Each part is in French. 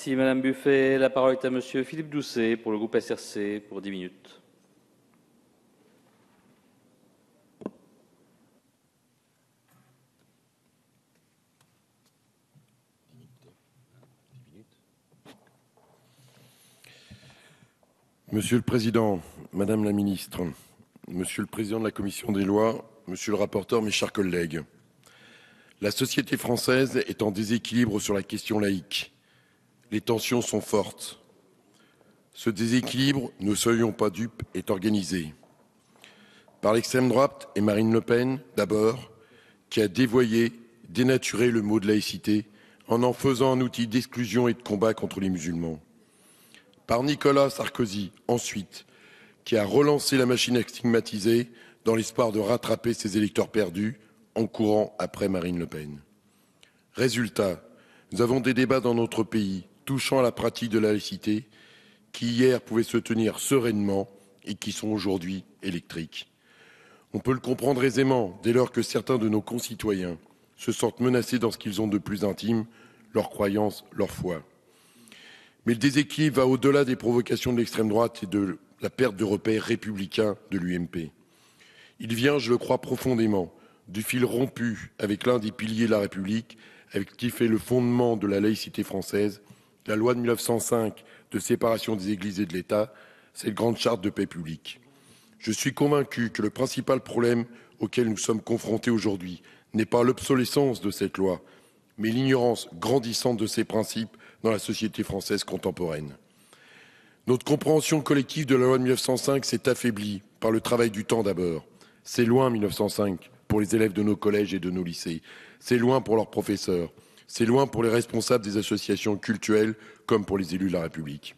Merci Madame Buffet. La parole est à Monsieur Philippe Doucet pour le groupe SRC pour 10 minutes. Monsieur le Président, Madame la Ministre, Monsieur le Président de la Commission des lois, Monsieur le rapporteur, mes chers collègues, la société française est en déséquilibre sur la question laïque. Les tensions sont fortes. Ce déséquilibre, ne soyons pas dupes, est organisé par l'extrême droite et Marine Le Pen, d'abord, qui a dévoyé, dénaturé le mot de laïcité en faisant un outil d'exclusion et de combat contre les musulmans. Par Nicolas Sarkozy, ensuite, qui a relancé la machine à stigmatiser dans l'espoir de rattraper ses électeurs perdus en courant après Marine Le Pen. Résultat, nous avons des débats dans notre pays touchant à la pratique de la laïcité qui hier pouvaient se tenir sereinement et qui sont aujourd'hui électriques. On peut le comprendre aisément dès lors que certains de nos concitoyens se sentent menacés dans ce qu'ils ont de plus intime, leur croyance, leur foi. Mais le déséquilibre va au-delà des provocations de l'extrême droite et de la perte de repères républicains de l'UMP. Il vient, je le crois profondément, du fil rompu avec l'un des piliers de la République, avec qui fait le fondement de la laïcité française, la loi de 1905 de séparation des églises et de l'État, cette grande charte de paix publique. Je suis convaincu que le principal problème auquel nous sommes confrontés aujourd'hui n'est pas l'obsolescence de cette loi, mais l'ignorance grandissante de ses principes dans la société française contemporaine. Notre compréhension collective de la loi de 1905 s'est affaiblie par le travail du temps d'abord. C'est loin 1905 pour les élèves de nos collèges et de nos lycées. C'est loin pour leurs professeurs. C'est loin pour les responsables des associations cultuelles comme pour les élus de la République.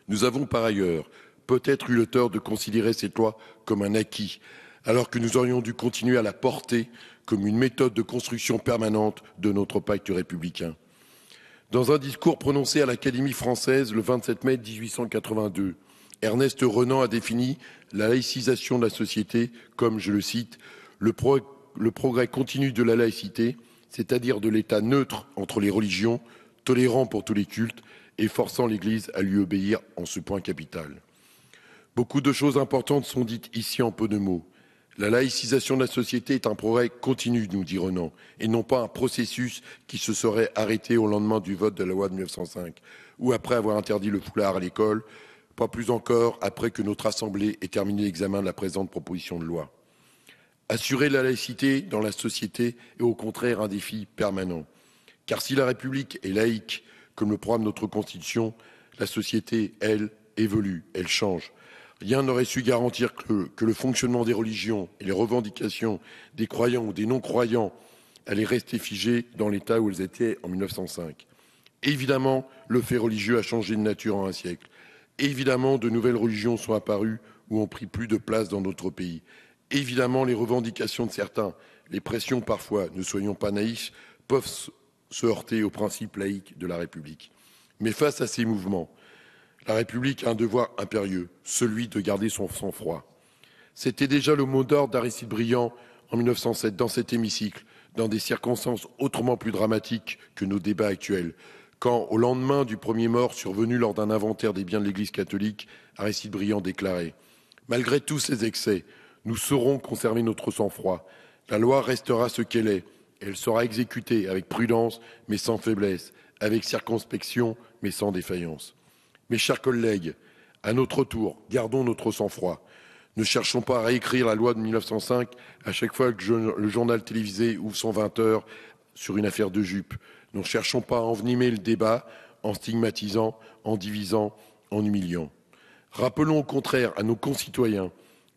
Nous avons par ailleurs peut-être eu le tort de considérer cette loi comme un acquis, alors que nous aurions dû continuer à la porter comme une méthode de construction permanente de notre pacte républicain. Dans un discours prononcé à l'Académie française le 27 mai 1882, Ernest Renan a défini la laïcisation de la société comme, je le cite, le progrès continu de la laïcité, c'est-à-dire de l'État neutre entre les religions, tolérant pour tous les cultes et forçant l'Église à lui obéir en ce point capital. Beaucoup de choses importantes sont dites ici en peu de mots. La laïcisation de la société est un progrès continu, nous dit Renan, et non pas un processus qui se serait arrêté au lendemain du vote de la loi de 1905, ou après avoir interdit le foulard à l'école, pas plus encore après que notre Assemblée ait terminé l'examen de la présente proposition de loi. Assurer la laïcité dans la société est au contraire un défi permanent. Car si la République est laïque, comme le proclame notre Constitution, la société, elle, évolue, elle change. Rien n'aurait su garantir que le fonctionnement des religions et les revendications des croyants ou des non-croyants allaient rester figées dans l'état où elles étaient en 1905. Évidemment, le fait religieux a changé de nature en un siècle. Évidemment, de nouvelles religions sont apparues ou ont pris plus de place dans notre pays. Évidemment, les revendications de certains, les pressions parfois, ne soyons pas naïfs, peuvent se heurter aux principes laïques de la République. Mais face à ces mouvements, la République a un devoir impérieux, celui de garder son sang-froid. C'était déjà le mot d'ordre d'Aristide Briand en 1907 dans cet hémicycle, dans des circonstances autrement plus dramatiques que nos débats actuels, quand, au lendemain du premier mort survenu lors d'un inventaire des biens de l'Église catholique, Aristide Briand déclarait « Malgré tous ces excès, nous saurons conserver notre sang-froid. La loi restera ce qu'elle est. Elle sera exécutée avec prudence, mais sans faiblesse, avec circonspection, mais sans défaillance. » Mes chers collègues, à notre tour, gardons notre sang-froid. Ne cherchons pas à réécrire la loi de 1905 à chaque fois que le journal télévisé ouvre son 20 heures sur une affaire de jupe. Ne cherchons pas à envenimer le débat en stigmatisant, en divisant, en humiliant. Rappelons au contraire à nos concitoyens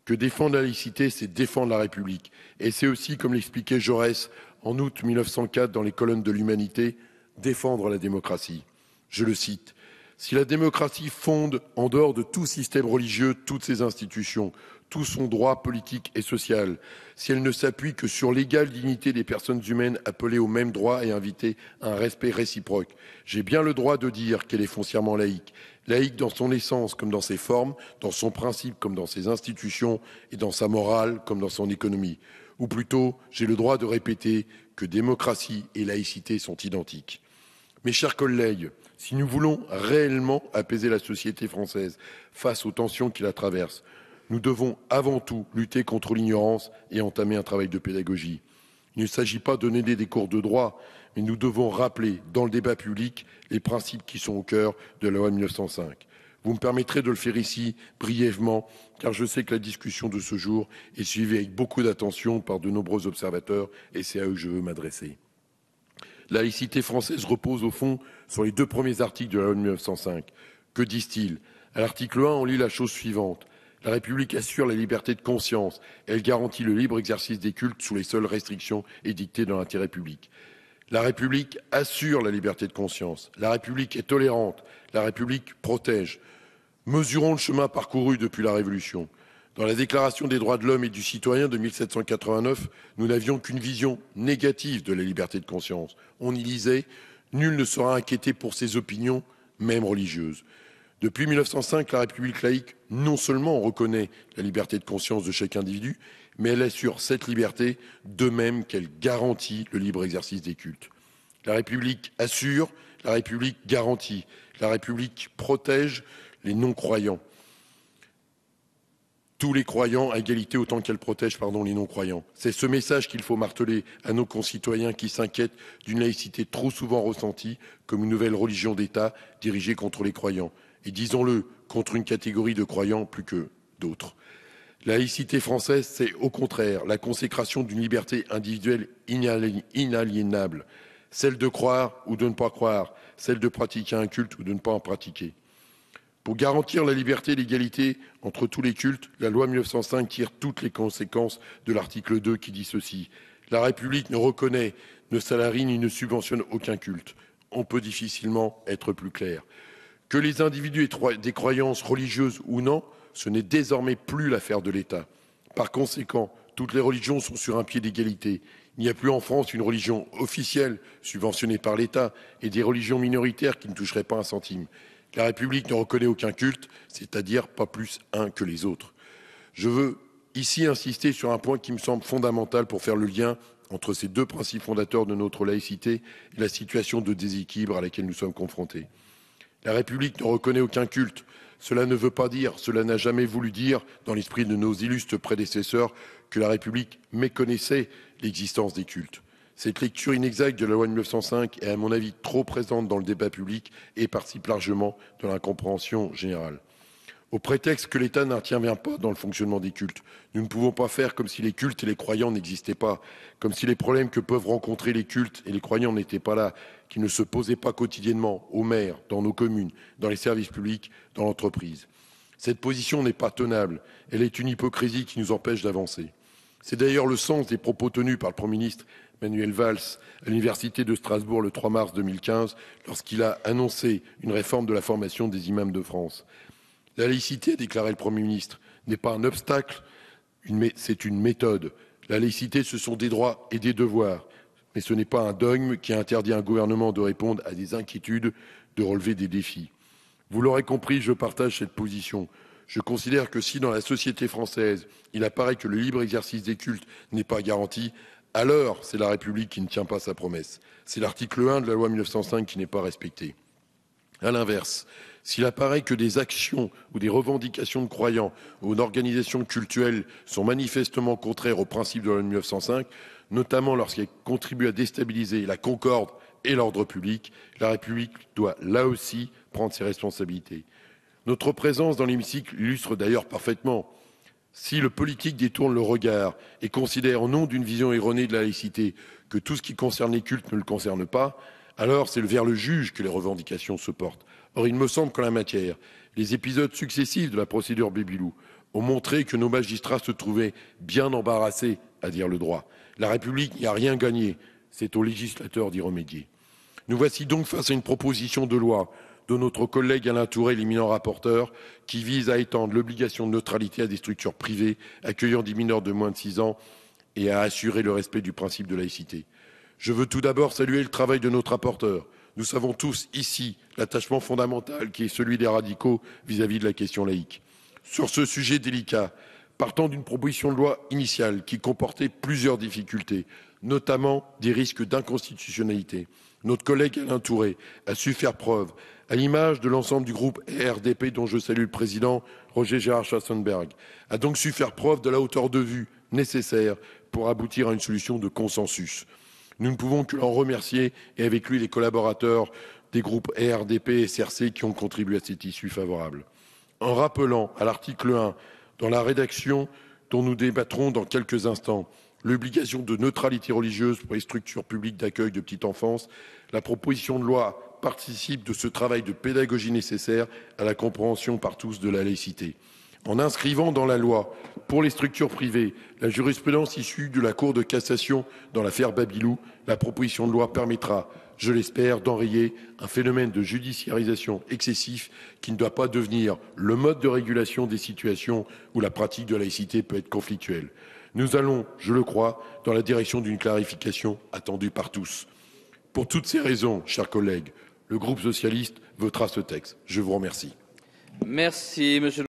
que défendre la laïcité, c'est défendre la République. Et c'est aussi, comme l'expliquait Jaurès en août 1904 dans les colonnes de l'Humanité, défendre la démocratie. Je le cite. Si la démocratie fonde, en dehors de tout système religieux, toutes ses institutions, tout son droit politique et social, si elle ne s'appuie que sur l'égale dignité des personnes humaines appelées aux mêmes droits et invitées à un respect réciproque, j'ai bien le droit de dire qu'elle est foncièrement laïque. Laïque dans son essence comme dans ses formes, dans son principe comme dans ses institutions et dans sa morale comme dans son économie. Ou plutôt, j'ai le droit de répéter que démocratie et laïcité sont identiques. Mes chers collègues, Si nous voulons réellement apaiser la société française face aux tensions qui la traversent, nous devons avant tout lutter contre l'ignorance et entamer un travail de pédagogie. Il ne s'agit pas de donner des cours de droit, mais nous devons rappeler dans le débat public les principes qui sont au cœur de la loi de 1905. Vous me permettrez de le faire ici brièvement, car je sais que la discussion de ce jour est suivie avec beaucoup d'attention par de nombreux observateurs, et c'est à eux que je veux m'adresser. La laïcité française repose au fond sur les 2 premiers articles de la loi de 1905. Que disent-ils? À l'article 1, on lit la chose suivante. La République assure la liberté de conscience. Elle garantit le libre exercice des cultes sous les seules restrictions édictées dans l'intérêt public. La République assure la liberté de conscience. La République est tolérante. La République protège. Mesurons le chemin parcouru depuis la Révolution. Dans la Déclaration des droits de l'homme et du citoyen de 1789, nous n'avions qu'une vision négative de la liberté de conscience. On y lisait « Nul ne sera inquiété pour ses opinions, même religieuses ». Depuis 1905, la République laïque, non seulement reconnaît la liberté de conscience de chaque individu, mais elle assure cette liberté de même qu'elle garantit le libre exercice des cultes. La République assure, la République garantit, la République protège les non-croyants. Tous les croyants à égalité autant qu'elle protège les non-croyants. C'est ce message qu'il faut marteler à nos concitoyens qui s'inquiètent d'une laïcité trop souvent ressentie comme une nouvelle religion d'État dirigée contre les croyants. Et disons-le, contre une catégorie de croyants plus que d'autres. La laïcité française, c'est au contraire la consécration d'une liberté individuelle inaliénable, celle de croire ou de ne pas croire, celle de pratiquer un culte ou de ne pas en pratiquer. Pour garantir la liberté et l'égalité entre tous les cultes, la loi 1905 tire toutes les conséquences de l'article 2 qui dit ceci. La République ne reconnaît, ne salarie ni ne subventionne aucun culte. On peut difficilement être plus clair. Que les individus aient des croyances religieuses ou non, ce n'est désormais plus l'affaire de l'État. Par conséquent, toutes les religions sont sur un pied d'égalité. Il n'y a plus en France une religion officielle subventionnée par l'État et des religions minoritaires qui ne toucheraient pas un centime. La République ne reconnaît aucun culte, c'est-à-dire pas plus un que les autres. Je veux ici insister sur un point qui me semble fondamental pour faire le lien entre ces 2 principes fondateurs de notre laïcité et la situation de déséquilibre à laquelle nous sommes confrontés. La République ne reconnaît aucun culte. Cela ne veut pas dire, cela n'a jamais voulu dire, dans l'esprit de nos illustres prédécesseurs, que la République méconnaissait l'existence des cultes. Cette lecture inexacte de la loi de 1905 est, à mon avis, trop présente dans le débat public et participe largement de l'incompréhension générale. Au prétexte que l'État n'intervient pas dans le fonctionnement des cultes, nous ne pouvons pas faire comme si les cultes et les croyants n'existaient pas, comme si les problèmes que peuvent rencontrer les cultes et les croyants n'étaient pas là, qui ne se posaient pas quotidiennement aux maires, dans nos communes, dans les services publics, dans l'entreprise. Cette position n'est pas tenable. Elle est une hypocrisie qui nous empêche d'avancer. C'est d'ailleurs le sens des propos tenus par le Premier ministre Manuel Valls à l'Université de Strasbourg le 3 mars 2015, lorsqu'il a annoncé une réforme de la formation des imams de France. La laïcité, a déclaré le Premier ministre, n'est pas un obstacle, c'est une méthode. La laïcité, ce sont des droits et des devoirs. Mais ce n'est pas un dogme qui interdit à un gouvernement de répondre à des inquiétudes, de relever des défis. Vous l'aurez compris, je partage cette position. Je considère que si dans la société française, il apparaît que le libre exercice des cultes n'est pas garanti, alors c'est la République qui ne tient pas sa promesse. C'est l'article 1 de la loi 1905 qui n'est pas respecté. À l'inverse, s'il apparaît que des actions ou des revendications de croyants ou d'organisations cultuelles sont manifestement contraires aux principes de la loi 1905, notamment lorsqu'elles contribuent à déstabiliser la concorde et l'ordre public, la République doit là aussi prendre ses responsabilités. Notre présence dans l'hémicycle illustre d'ailleurs parfaitement. Si le politique détourne le regard et considère au nom d'une vision erronée de la laïcité que tout ce qui concerne les cultes ne le concerne pas, alors c'est vers le juge que les revendications se portent. Or, il me semble qu'en la matière, les épisodes successifs de la procédure Baby-Loup ont montré que nos magistrats se trouvaient bien embarrassés à dire le droit. La République n'y a rien gagné, c'est aux législateurs d'y remédier. Nous voici donc face à une proposition de loi de notre collègue Alain Tourret, l'éminent rapporteur, qui vise à étendre l'obligation de neutralité à des structures privées accueillant des mineurs de moins de 6 ans et à assurer le respect du principe de laïcité. Je veux tout d'abord saluer le travail de notre rapporteur. Nous savons tous ici l'attachement fondamental qui est celui des radicaux vis-à-vis de la question laïque. Sur ce sujet délicat, partant d'une proposition de loi initiale qui comportait plusieurs difficultés, notamment des risques d'inconstitutionnalité, notre collègue Alain Touré a su faire preuve, à l'image de l'ensemble du groupe RDP dont je salue le président Roger Gérard Schwarzenberg, a donc su faire preuve de la hauteur de vue nécessaire pour aboutir à une solution de consensus. Nous ne pouvons que l'en remercier et avec lui les collaborateurs des groupes RDP et SRC qui ont contribué à cette issue favorable. En rappelant à l'article 1, dans la rédaction dont nous débattrons dans quelques instants, l'obligation de neutralité religieuse pour les structures publiques d'accueil de petite enfance, la proposition de loi participe de ce travail de pédagogie nécessaire à la compréhension par tous de la laïcité. En inscrivant dans la loi, pour les structures privées, la jurisprudence issue de la Cour de cassation dans l'affaire Babilou, la proposition de loi permettra, je l'espère, d'enrayer un phénomène de judiciarisation excessif qui ne doit pas devenir le mode de régulation des situations où la pratique de laïcité peut être conflictuelle. Nous allons, je le crois, dans la direction d'une clarification attendue par tous. Pour toutes ces raisons, chers collègues, le groupe socialiste votera ce texte. Je vous remercie. Merci, monsieur.